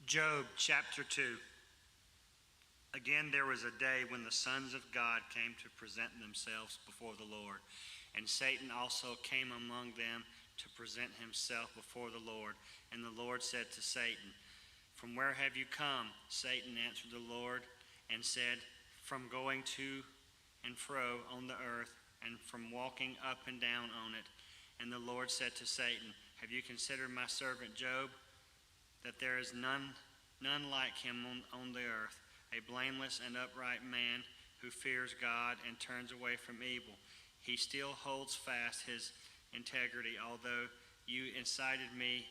Job chapter 2. Again, there was a day when the sons of God came to present themselves before the Lord, and Satan also came among them to present himself before the Lord. And the Lord said to Satan, "From where have you come?" Satan answered the Lord and said, "From going to and fro on the earth, and from walking up and down on it." And the Lord said to Satan, "Have you considered my servant Job, that there is none like him on the earth, a blameless and upright man who fears God and turns away from evil? He still holds fast his integrity, although you incited me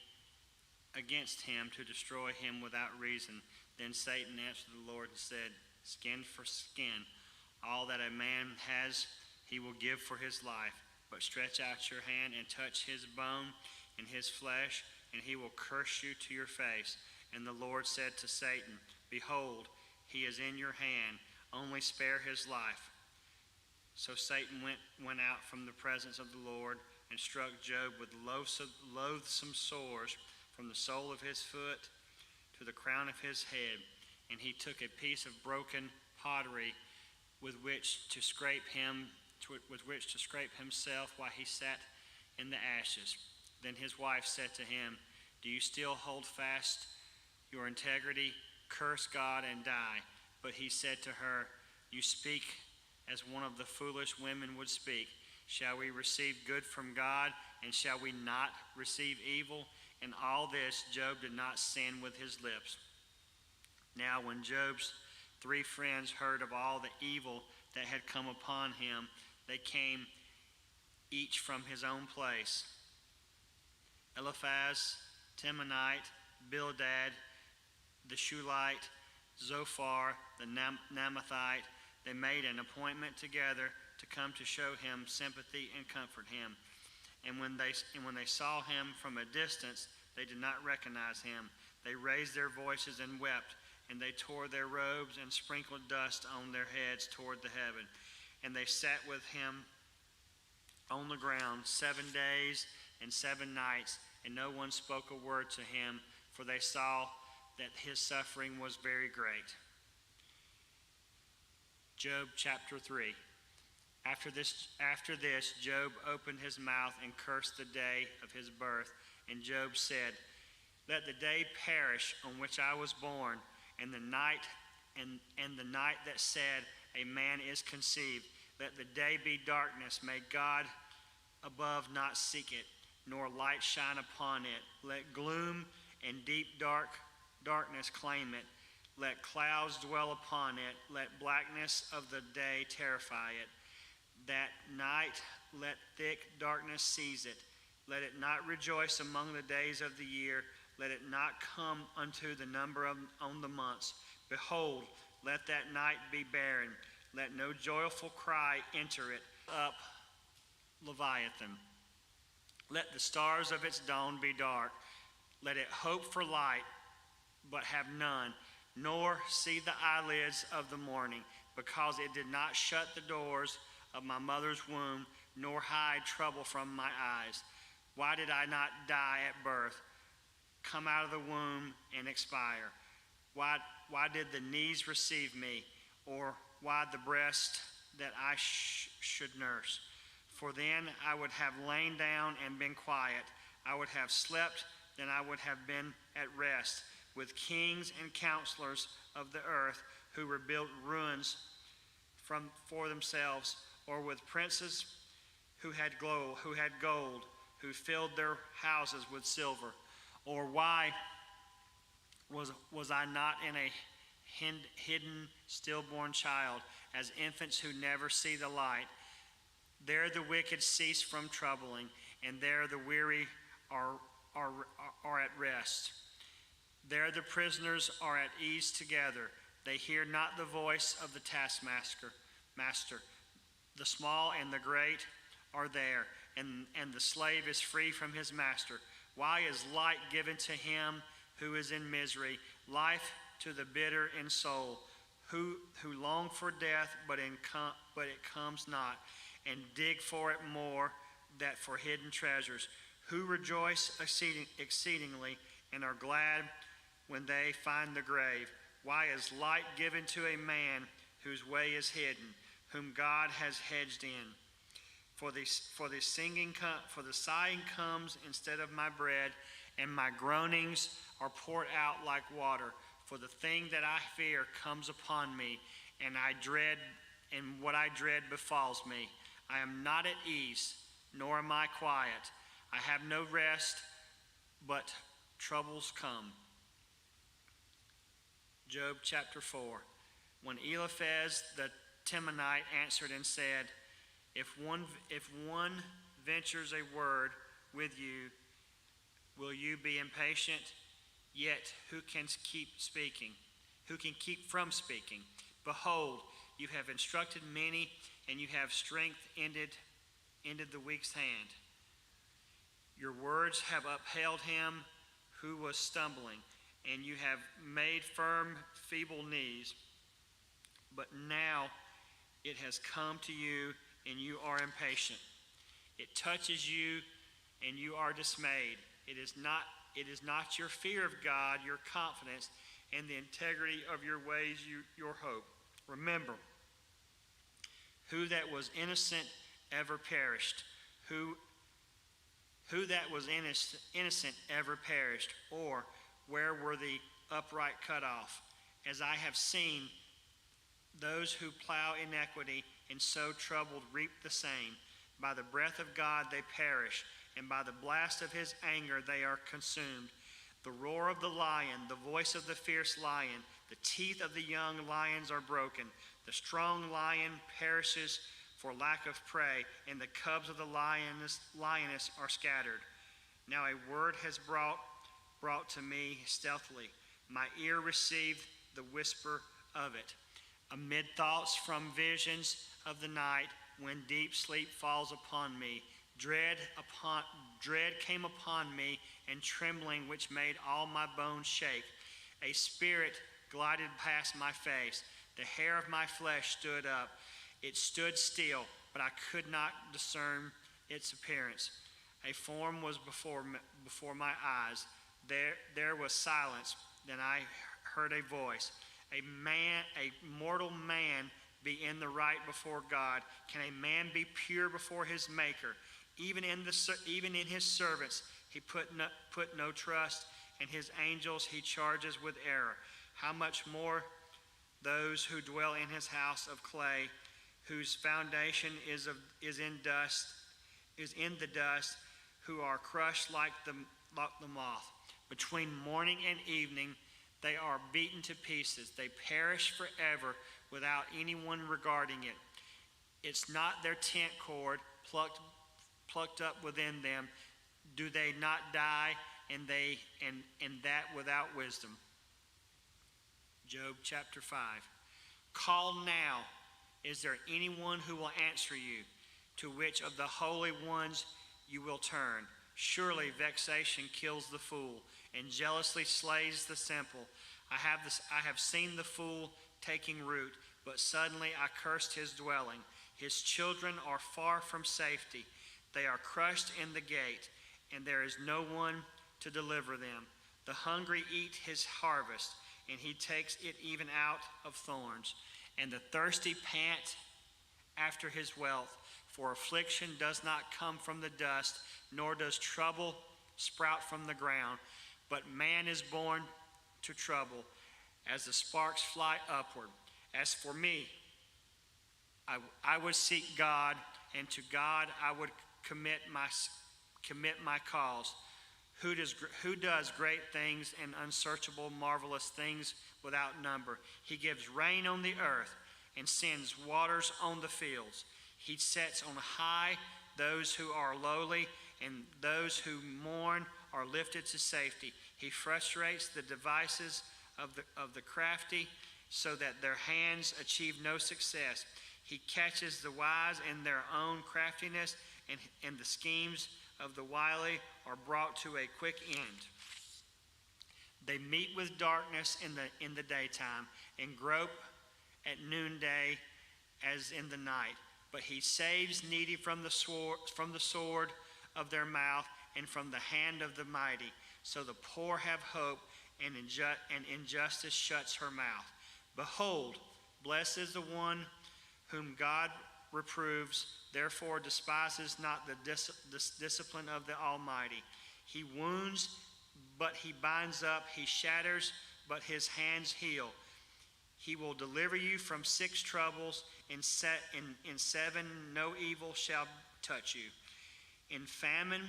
against him to destroy him without reason." Then Satan answered the Lord and said, "Skin for skin. All that a man has he will give for his life. But stretch out your hand and touch his bone and his flesh, and he will curse you to your face." And the Lord said to Satan, "Behold, he is in your hand. Only spare his life." So Satan went out from the presence of the Lord and struck Job with loathsome sores from the sole of his foot to the crown of his head. And he took a piece of broken pottery with which to scrape himself while he sat in the ashes. Then his wife said to him, "Do you still hold fast your integrity? Curse God and die." But he said to her, "You speak as one of the foolish women would speak. Shall we receive good from God, and shall we not receive evil?" In all this Job did not sin with his lips. Now when Job's 3 friends heard of all the evil that had come upon him, they came each from his own place. Eliphaz, Temanite, Bildad, the Shuhite, Zophar, the Naamathite. They made an appointment together to come to show him sympathy and comfort him. And when they saw him from a distance, they did not recognize him. They raised their voices and wept, and they tore their robes and sprinkled dust on their heads toward the heaven. And they sat with him on the ground 7 days and 7 nights, and no one spoke a word to him, for they saw that his suffering was very great. Job chapter 3. After this, Job opened his mouth and cursed the day of his birth. And Job said, "Let the day perish on which I was born, and the night that said, a man is conceived. Let the day be darkness. May God above not seek it, nor light shine upon it. Let gloom and deep darkness claim it. Let clouds dwell upon it. Let blackness of the day terrify it. That night let thick darkness seize it. Let it not rejoice among the days of the year. Let it not come unto the number on the months. Behold, let that night be barren. Let no joyful cry enter it. Up, Leviathan. Let the stars of its dawn be dark. Let it hope for light, but have none, nor see the eyelids of the morning, because it did not shut the doors of my mother's womb, nor hide trouble from my eyes. Why did I not die at birth, come out of the womb and expire? Why did the knees receive me, or why the breast that I should nurse? For then I would have lain down and been quiet. I would have slept, then I would have been at rest with kings and counselors of the earth who rebuilt ruins for themselves, or with princes who had gold, who filled their houses with silver. Or why was I not in a hidden stillborn child, as infants who never see the light? There the wicked cease from troubling, and there the weary are at rest. There the prisoners are at ease together. They hear not the voice of the taskmaster. The small and the great are there, and the slave is free from his master. Why is light given to him who is in misery, life to the bitter in soul, who long for death, but it comes not, and dig for it more that for hidden treasures, who rejoice exceedingly and are glad when they find the grave? Why is light given to a man whose way is hidden, whom God has hedged in? For the sighing comes instead of my bread, and my groanings are poured out like water. For the thing that I fear comes upon me, and what I dread befalls me. I am not at ease, nor am I quiet. I have no rest, but troubles come. Job chapter 4. When Eliphaz the Temanite answered and said, If one ventures a word with you, will you be impatient? Yet who can keep speaking? Who can keep from speaking? Behold, you have instructed many, and you have strength ended the weak's hand. Your words have upheld him who was stumbling, and you have made firm feeble knees. But now it has come to you, and you are impatient. It touches you, and you are dismayed. It is not your fear of God, your confidence, and the integrity of your ways, your hope. Remember, who that was innocent ever perished? Who that was innocent ever perished? Or where were the upright cut off? As I have seen, those who plow iniquity and sow trouble reap the same. By the breath of God they perish, and by the blast of his anger they are consumed. The roar of the lion, the voice of the fierce lion, the teeth of the young lions are broken. The strong lion perishes for lack of prey, and the cubs of the lioness are scattered. Now a word has brought to me stealthily. My ear received the whisper of it. Amid thoughts from visions of the night, when deep sleep falls upon me, dread came upon me, and trembling which made all my bones shake. A spirit glided past my face. The hair of my flesh stood up. It stood still, but I could not discern its appearance. A form was before my eyes. There was silence. Then I heard a voice. A mortal man be in the right before God? Can a man be pure before his Maker? Even in his servants he put no trust, and his angels he charges with error. How much more those who dwell in his house of clay, whose foundation is in the dust, who are crushed like the moth. Between morning and evening they are beaten to pieces. They perish forever without anyone regarding it. It's not their tent cord plucked up within them. Do they not die, and that without wisdom? Job chapter 5. Call now. Is there anyone who will answer you? To which of the holy ones you will turn? Surely vexation kills the fool, and jealousy slays the simple. I have seen the fool taking root, but suddenly I cursed his dwelling. His children are far from safety. They are crushed in the gate, and there is no one to deliver them. The hungry eat his harvest, and he takes it even out of thorns. And the thirsty pant after his wealth, for affliction does not come from the dust, nor does trouble sprout from the ground. But man is born to trouble, as the sparks fly upward. As for me, I would seek God, and to God I would commit my cause. Who does great things and unsearchable, marvelous things without number. He gives rain on the earth and sends waters on the fields. He sets on high those who are lowly, and those who mourn are lifted to safety. He frustrates the devices of the crafty, so that their hands achieve no success. He catches the wise in their own craftiness, and the schemes of the wily are brought to a quick end. They meet with darkness in the daytime, and grope at noonday as in the night. But he saves needy from the sword of their mouth, and from the hand of the mighty. So the poor have hope, and injustice shuts her mouth. Behold, blessed is the one whom God reproves, therefore despises not the discipline of the Almighty. He wounds, but he binds up. He shatters, but his hands heal. He will deliver you from 6 troubles. In 7 no evil shall touch you. In famine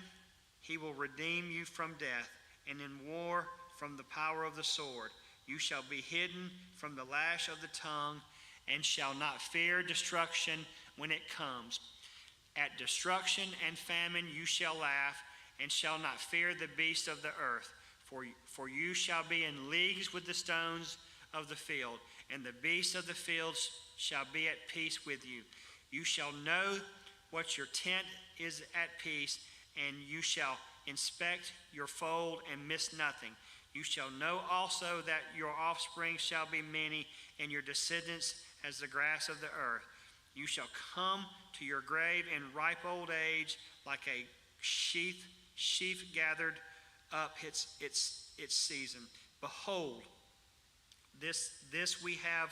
he will redeem you from death, and in war from the power of the sword. You shall be hidden from the lash of the tongue, and shall not fear destruction when it comes. At destruction and famine you shall laugh, and shall not fear the beasts of the earth. For you shall be in leagues with the stones of the field, and the beasts of the fields shall be at peace with you. You shall know what your tent is at peace, and you shall inspect your fold and miss nothing. You shall know also that your offspring shall be many, and your descendants as the grass of the earth. You shall come to your grave in ripe old age, like a sheaf gathered up its season. Behold, this we have